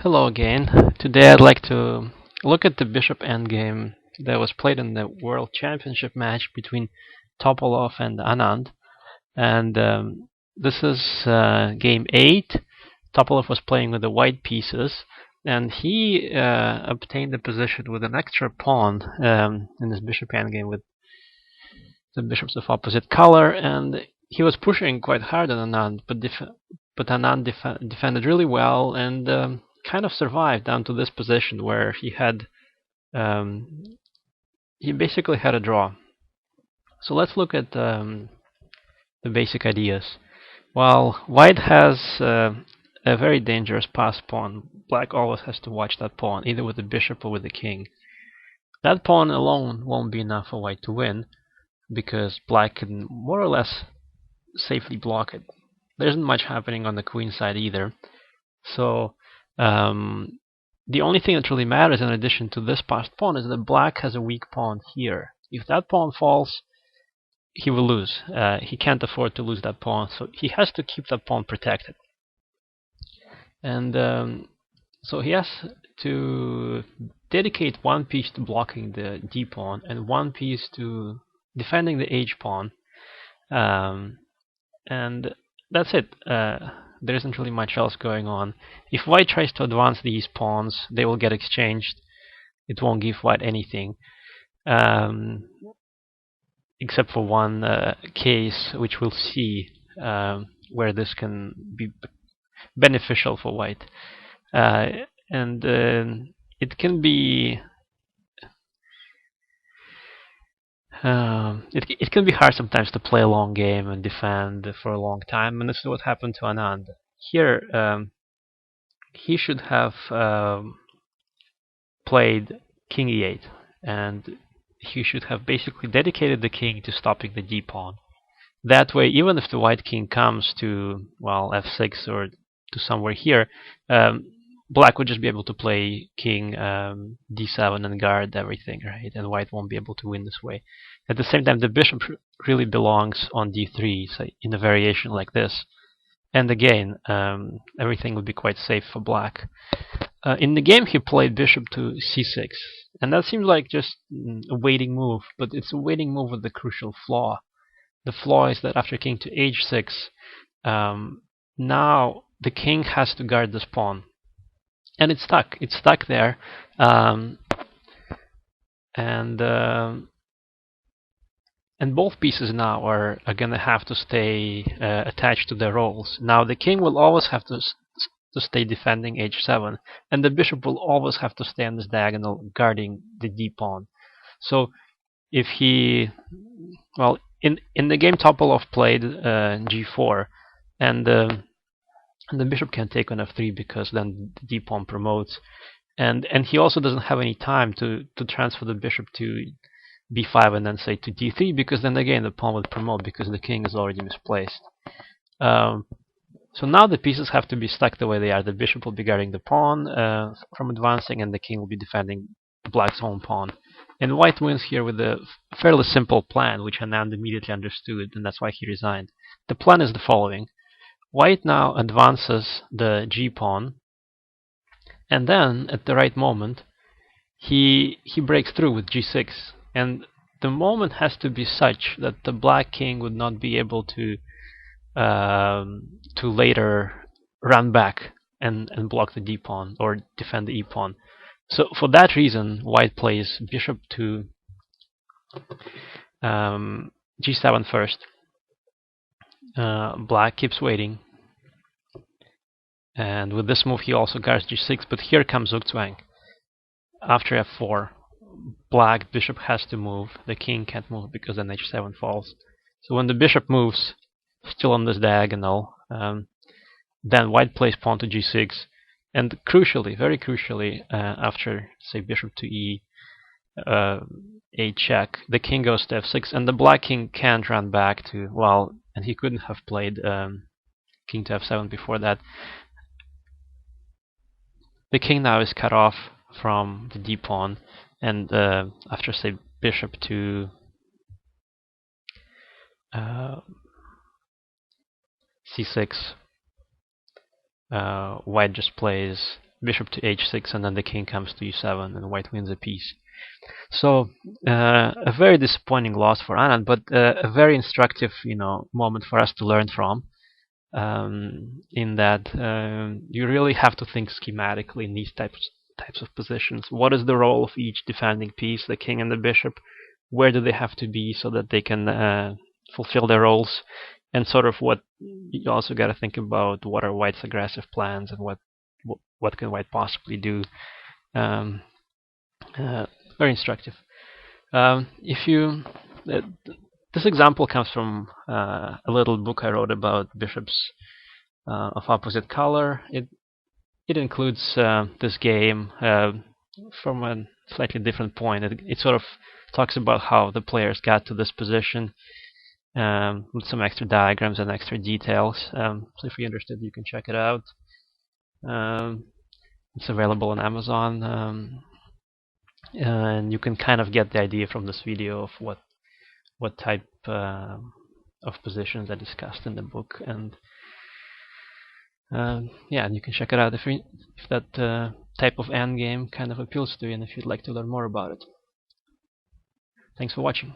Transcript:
Hello again. Today I'd like to look at the bishop endgame that was played in the World Championship match between Topalov and Anand. And this is game 8. Topalov was playing with the white pieces, and he obtained the position with an extra pawn in this bishop endgame with the bishops of opposite color, and he was pushing quite hard on Anand, but Anand defended really well and kind of survived down to this position where um, he basically had a draw. So let's look at the basic ideas. While White has a very dangerous pass pawn, Black always has to watch that pawn, either with the bishop or with the king. That pawn alone won't be enough for White to win, because Black can more or less safely block it. There isn't much happening on the queen side either. So the only thing that really matters in addition to this passed pawn is that Black has a weak pawn here. If that pawn falls, he will lose. He can't afford to lose that pawn, so he has to keep that pawn protected. And so he has to dedicate one piece to blocking the d pawn and one piece to defending the h pawn. And that's it. There isn't really much else going on. If White tries to advance these pawns, they will get exchanged. It won't give White anything, except for one case, which we'll see, where this can be beneficial for White. And it can be it can be hard sometimes to play a long game and defend for a long time, and this is what happened to Anand. Here, he should have played king e8, and he should have basically dedicated the king to stopping the d pawn. That way, even if the white king comes to, well, f6 or to somewhere here, Black would just be able to play king d7 and guard everything, right? And White won't be able to win this way. At the same time, the bishop really belongs on d3, so in a variation like this. And again, everything would be quite safe for Black. In the game, he played bishop to c6, and that seems like just a waiting move, but it's a waiting move with the crucial flaw. The flaw is that after king to h6, now the king has to guard this pawn. And it's stuck. It's stuck there, and both pieces now are going to have to stay attached to their roles. Now the king will always have to stay defending h7, and the bishop will always have to stay on this diagonal guarding the d pawn. So if he, well, in the game Topalov played g4, and the bishop can't take on f3 because then the d pawn promotes, and he also doesn't have any time to transfer the bishop to b5 and then say to d3, because then again the pawn would promote because the king is already misplaced. So now the pieces have to be stuck the way they are. The bishop will be guarding the pawn from advancing, and the king will be defending Black's own pawn. And White wins here with a fairly simple plan, which Anand immediately understood, and that's why he resigned. The plan is the following. White now advances the g pawn, and then at the right moment he breaks through with g6, and the moment has to be such that the black king would not be able to later run back and block the d pawn or defend the e pawn. So for that reason, White plays bishop to g7 first. Black keeps waiting, and with this move he also guards g6, but here comes Zugzwang. After f4, Black bishop has to move. The king can't move because then h7 falls. So when the bishop moves, still on this diagonal, then White plays pawn to g6, and crucially, very crucially, after, say, bishop to e, a check, the king goes to f6, and the black king can't run back to, well, and he couldn't have played king to f7 before that. The king now is cut off from the d pawn, and after, say, bishop to c6, White just plays bishop to h6, and then the king comes to e7, and white wins a piece. So a very disappointing loss for Anand, but a very instructive, moment for us to learn from. In that you really have to think schematically in these types of positions. What is the role of each defending piece, the king and the bishop? Where do they have to be so that they can fulfill their roles? And sort of what you also got to think about: what are white's aggressive plans, and what can white possibly do? Um, Very instructive. If you This example comes from a little book I wrote about bishops of opposite color. It includes this game from a slightly different point. It sort of talks about how the players got to this position with some extra diagrams and extra details. So if you're interested, you can check it out. It's available on Amazon, and you can kind of get the idea from this video of what type of positions are discussed in the book. And yeah, and you can check it out if that type of endgame kind of appeals to you, and if you'd like to learn more about it. Thanks for watching.